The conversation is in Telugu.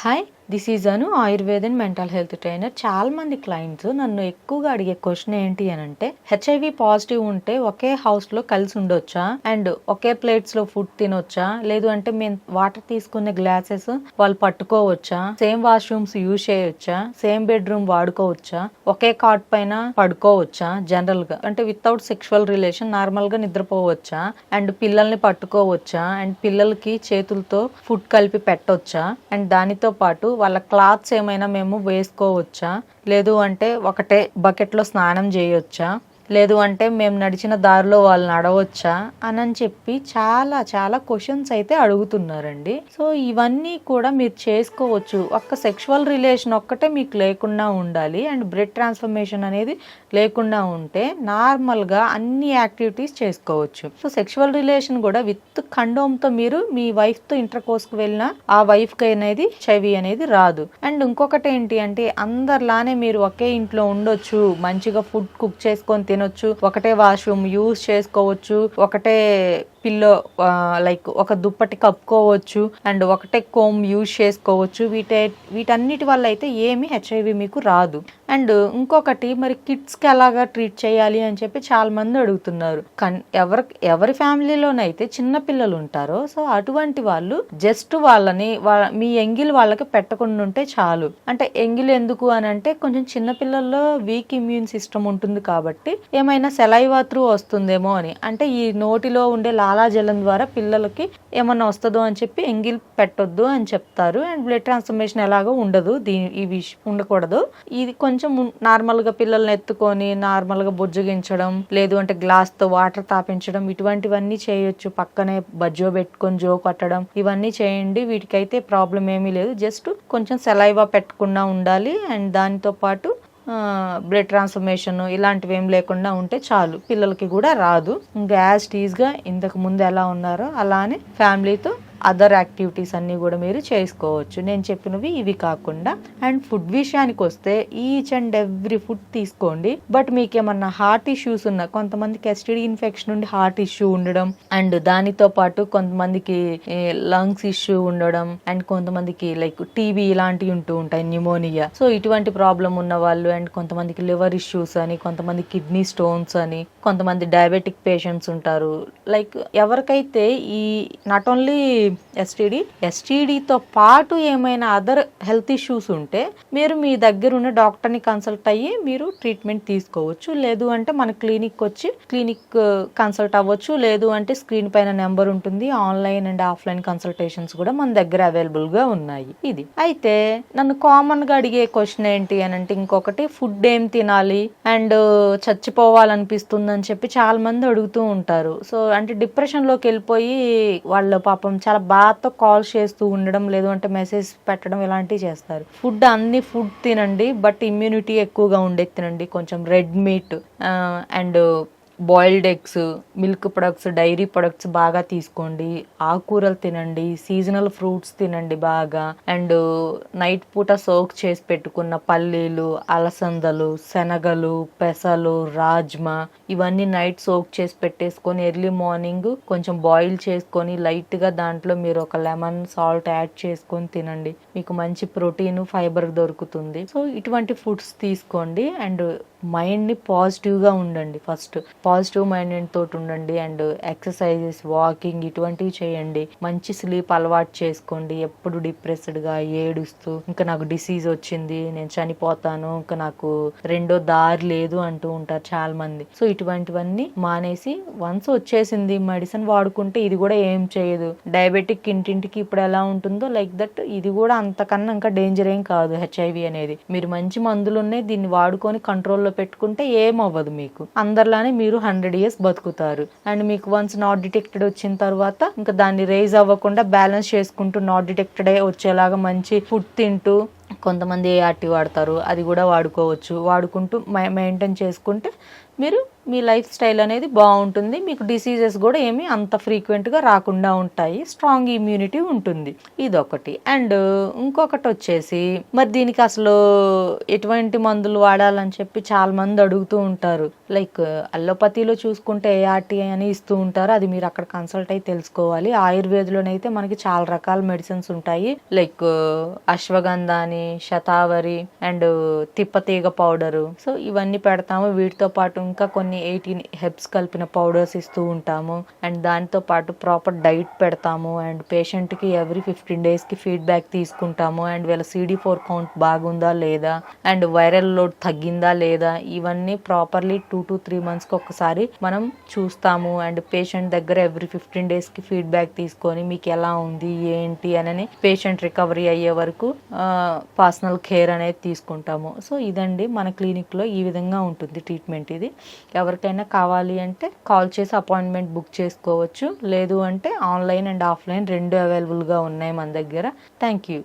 Hi, this is Anu, Ayurveda and mental health trainer. చాలా మంది క్లయింట్స్ నన్ను ఎక్కువగా అడిగే క్వశ్చన్ ఏంటి అని అంటే, హెచ్ఐవి పాజిటివ్ ఉంటే ఒకే హౌస్ లో కలిసి ఉండొచ్చా, అండ్ ఒకే ప్లేట్స్ లో ఫుడ్ తినొచ్చా, లేదు అంటే మేము వాటర్ తీసుకునే గ్లాసెస్ వాళ్ళు పట్టుకోవచ్చా, సేమ్ వాష్రూమ్స్ యూజ్ చేయొచ్చా, సేమ్ బెడ్రూమ్ వాడుకోవచ్చా, ఒకే కాట్ పైన పడుకోవచ్చా, జనరల్ గా అంటే వితౌట్ సెక్షువల్ రిలేషన్ నార్మల్ గా నిద్రపోవచ్చా, అండ్ పిల్లల్ని పట్టుకోవచ్చా, అండ్ పిల్లలకి చేతులతో ఫుడ్ కలిపి పెట్టొచ్చా, అండ్ దానితో పాటు వాళ్ళ క్లాత్స్ ఏమైనా మేము వేసుకోవచ్చా, లేదు అంటే ఒకటే బకెట్లో స్నానం చేయొచ్చా, లేదు అంటే మేము నడిచిన దారిలో వాళ్ళు నడవచ్చా అని చెప్పి చాలా చాలా క్వశ్చన్స్ అయితే అడుగుతున్నారండి. సో ఇవన్నీ కూడా మీరు చేసుకోవచ్చు. ఒక్క సెక్షువల్ రిలేషన్ ఒక్కటే మీకు లేకుండా ఉండాలి, అండ్ బ్లడ్ ట్రాన్స్ఫర్మేషన్ అనేది లేకుండా ఉంటే నార్మల్గా అన్ని యాక్టివిటీస్ చేసుకోవచ్చు. సో సెక్షువల్ రిలేషన్ కూడా విత్ కండోమ్తో మీరు మీ వైఫ్తో ఇంటర్ కోర్స్కి వెళ్ళినా ఆ వైఫ్కి అనేది చెవి అనేది రాదు. అండ్ ఇంకొకటి ఏంటి అంటే, అందరిలానే మీరు ఒకే ఇంట్లో ఉండొచ్చు, మంచిగా ఫుడ్ కుక్ చేసుకొని తినొచ్చు, ఒకటే వాష్రూమ్ యూజ్ చేసుకోవచ్చు, ఒకటే పిల్లో లైక్ ఒక దుప్పటి కప్పుకోవచ్చు, అండ్ ఒకటే కోమ్ యూజ్ చేసుకోవచ్చు. వీటన్నిటి వల్ల అయితే ఏమి హెచ్ఐవి మీకు రాదు. అండ్ ఇంకొకటి, మరి కిడ్స్కి ఎలాగా ట్రీట్ చేయాలి అని చెప్పి చాలా మంది అడుగుతున్నారు. ఎవరి ఫ్యామిలీలోనైతే చిన్న పిల్లలు ఉంటారో సో అటువంటి వాళ్ళు జస్ట్ వాళ్ళని మీ ఎంగిల్ వాళ్ళకి పెట్టకుండా ఉంటే చాలు. అంటే ఎంగిల్ ఎందుకు అని అంటే, కొంచెం చిన్న పిల్లల్లో వీక్ ఇమ్యూన్ సిస్టమ్ ఉంటుంది కాబట్టి ఏమైనా సెలైవా త్రూ వస్తుందేమో అని, అంటే ఈ నోటిలో ఉండే లాలాజలం ద్వారా పిల్లలకి ఏమన్నా వస్తుందో అని చెప్పి ఎంగిల్ పెట్టొద్దు అని చెప్తారు. అండ్ బ్లడ్ ట్రాన్స్ఫర్మేషన్ ఎలాగో ఉండదు, ఇవి ఉండకూడదు. ఇది కొంచెం నార్మల్గా పిల్లల్ని ఎత్తుకొని నార్మల్గా బుజ్జగించడం, లేదు అంటే గ్లాస్తో వాటర్ తాపించడం, ఇటువంటివన్నీ చేయొచ్చు. పక్కనే బజ్జో పెట్టుకొని జో కట్టడం, ఇవన్నీ చేయండి. వీటికైతే ప్రాబ్లం ఏమీ లేదు. జస్ట్ కొంచెం సెలైవా పెట్టకుండా ఉండాలి, అండ్ దానితో పాటు బ్లడ్ ట్రాన్స్ఫర్మేషన్ ఇలాంటివి ఏం లేకుండా ఉంటే చాలు. పిల్లలకి కూడా రాదు. ఇంకా యాజ్ టీజ్గా ఇంతకు ముందు ఎలా ఉన్నారో అలానే ఫ్యామిలీతో అదర్ యాక్టివిటీస్ అన్నీ కూడా మీరు చేసుకోవచ్చు, నేను చెప్పినవి ఇవి కాకుండా. అండ్ ఫుడ్ విషయానికి వస్తే ఈచ్ అండ్ ఎవ్రీ ఫుడ్ తీసుకోండి. బట్ మీకు ఏమన్నా హార్ట్ ఇష్యూస్ ఉన్నా, కొంతమందికి ఎస్టిడి ఇన్ఫెక్షన్ ఉండి హార్ట్ ఇష్యూ ఉండడం, అండ్ దానితో పాటు కొంతమందికి లంగ్స్ ఇష్యూ ఉండడం, అండ్ కొంతమందికి లైక్ టీబీ ఇలాంటివి ఉంటూ ఉంటాయి, న్యూమోనియా. సో ఇటువంటి ప్రాబ్లం ఉన్న వాళ్ళు, అండ్ కొంతమందికి లివర్ ఇష్యూస్ అని, కొంతమంది కిడ్నీ స్టోన్స్ అని, కొంతమంది డయాబెటిక్ పేషెంట్స్ ఉంటారు. లైక్ ఎవరికైతే ఈ నాట్ ఓన్లీ ఎస్టీడీతో పాటు ఏమైనా అదర్ హెల్త్ ఇష్యూస్ ఉంటే మీరు మీ దగ్గర ఉన్న డాక్టర్ని కన్సల్ట్ అయ్యి మీరు ట్రీట్మెంట్ తీసుకోవచ్చు. లేదు అంటే మన క్లినిక్ వచ్చి క్లినిక్ కన్సల్ట్ అవ్వచ్చు. లేదు అంటే స్క్రీన్ పైన నెంబర్ ఉంటుంది. ఆన్లైన్ అండ్ ఆఫ్లైన్ కన్సల్టేషన్స్ కూడా మన దగ్గర అవైలబుల్గా ఉన్నాయి. ఇది అయితే నన్ను కామన్గా అడిగే క్వశ్చన్ ఏంటి అని అంటే, ఇంకొకటి ఫుడ్ ఏం తినాలి అండ్ చచ్చిపోవాలనిపిస్తుంది అని చెప్పి చాలా మంది అడుగుతూ ఉంటారు. సో అంటే డిప్రెషన్లోకి వెళ్ళిపోయి వాళ్ళ పాపం చాలా బాధతో కాల్ చేస్తూ ఉండడం, లేదు అంటే మెసేజ్ పెట్టడం, ఇలాంటివి చేస్తారు. అన్ని ఫుడ్ తినండి, బట్ ఇమ్యూనిటీ ఎక్కువగా ఉండేది తినండి. కొంచెం red meat and boiled eggs, milk products, dairy products బాగా తీసుకోండి. ఆకుకూరలు తినండి, సీజనల్ ఫ్రూట్స్ తినండి బాగా. అండ్ నైట్ పూట సోక్ చేసి పెట్టుకున్న పల్లీలు, అలసందలు, శనగలు, పెసలు, రాజ్మా ఇవన్నీ నైట్ సోక్ చేసి పెట్టేసుకొని ఎర్లీ మార్నింగ్ కొంచెం బాయిల్ చేసుకొని లైట్గా దాంట్లో మీరు ఒక లెమన్, సాల్ట్ యాడ్ చేసుకొని తినండి. మీకు మంచి ప్రోటీన్, ఫైబర్ దొరుకుతుంది. సో ఇటువంటి ఫుడ్స్ తీసుకోండి. అండ్ మైండ్ని పాజిటివ్గా ఉండండి. ఫస్ట్ పాజిటివ్ మైండ్ తోటి ఉండండి. అండ్ ఎక్సర్సైజెస్, వాకింగ్ ఇటువంటివి చేయండి. మంచి స్లీప్ అలవాటు చేసుకోండి. ఎప్పుడు డిప్రెస్డ్గా ఏడుస్తూ ఇంకా నాకు డిసీజ్ వచ్చింది, నేను చనిపోతాను, ఇంకా నాకు రెండో దారి లేదు అంటూ ఉంటారు చాలా మంది. సో ఇటువంటివన్నీ మానేసి, వన్స్ వచ్చేసింది మెడిసిన్ వాడుకుంటే ఇది కూడా ఏం చేయదు. డయాబెటిక్ ఇంటింటికి ఇప్పుడు ఎలా ఉంటుందో లైక్ దట్ ఇది కూడా అంతకన్నా ఇంకా డేంజర్ ఏం కాదు హెచ్ఐవి అనేది. మీరు మంచి మందులు ఉన్నాయి, దీన్ని వాడుకొని కంట్రోల్లో పెట్టుకుంటే ఏం అవ్వదు. మీకు అందరిలానే మీరు 100 years బతుకుతారు. అండ్ మీకు వన్స్ నాట్ డిటెక్టెడ్ వచ్చిన తర్వాత ఇంకా దాన్ని రేజ్ అవ్వకుండా బ్యాలెన్స్ చేసుకుంటూ నాట్ డిటెక్టెడ్ వచ్చేలాగా మంచి ఫుడ్ తింటూ, కొంతమంది ఏఆర్టీ వాడతారు, అది కూడా వాడుకోవచ్చు. వాడుకుంటూ మెయింటైన్ చేసుకుంటే మీరు మీ లైఫ్ స్టైల్ అనేది బాగుంటుంది, మీకు డిసీజెస్ కూడా ఏమి అంత ఫ్రీక్వెంట్గా రాకుండా ఉంటాయి, స్ట్రాంగ్ ఇమ్యూనిటీ ఉంటుంది. ఇదొకటి. అండ్ ఇంకొకటి వచ్చేసి మరి దీనికి అసలు ఎటువంటి మందులు వాడాలని చెప్పి చాలా మంది అడుగుతూ ఉంటారు. లైక్ అల్లోపతిలో చూసుకుంటే ఏఆర్టీ అని ఇస్తూ ఉంటారు, అది మీరు అక్కడ కన్సల్ట్ అయి తెలుసుకోవాలి. ఆయుర్వేదలోనైతే మనకి చాలా రకాల మెడిసిన్స్ ఉంటాయి, లైక్ అశ్వగంధ అని, శతావరి అండ్ తిప్పతీగ పౌడరు. సో ఇవన్నీ పెడతాము. వీటితో పాటు ఇంకా కొన్ని 18 హెర్బ్స్ కలిపిన పౌడర్స్ ఇస్తూ ఉంటాము. అండ్ దానితో పాటు ప్రాపర్ డైట్ పెడతాము. అండ్ పేషెంట్కి ఎవ్రీ 15 డేస్కి ఫీడ్బ్యాక్ తీసుకుంటాము. అండ్ వీళ్ళ CD4 కౌంట్ బాగుందా లేదా, అండ్ వైరల్ లోడ్ తగ్గిందా లేదా, ఇవన్నీ ప్రాపర్లీ 2 to 3 monthsకి ఒకసారి మనం చూస్తాము. అండ్ పేషెంట్ దగ్గర ఎవ్రీ 15 డేస్కి ఫీడ్బ్యాక్ తీసుకొని మీకు ఎలా ఉంది ఏంటి అని పేషెంట్ రికవరీ అయ్యే వరకు పర్సనల్ కేర్ అనేది తీసుకుంటాము. సో ఇదండి మన క్లినిక్లో ఈ విధంగా ఉంటుంది ట్రీట్మెంట్. ఇది ఎవరికైనా కావాలి అంటే కాల్ చేసి అపాయింట్మెంట్ బుక్ చేసుకోవచ్చు, లేదు అంటే ఆన్లైన్ అండ్ ఆఫ్లైన్ రెండు అవైలబుల్గా ఉన్నాయి మన దగ్గర. Thank you.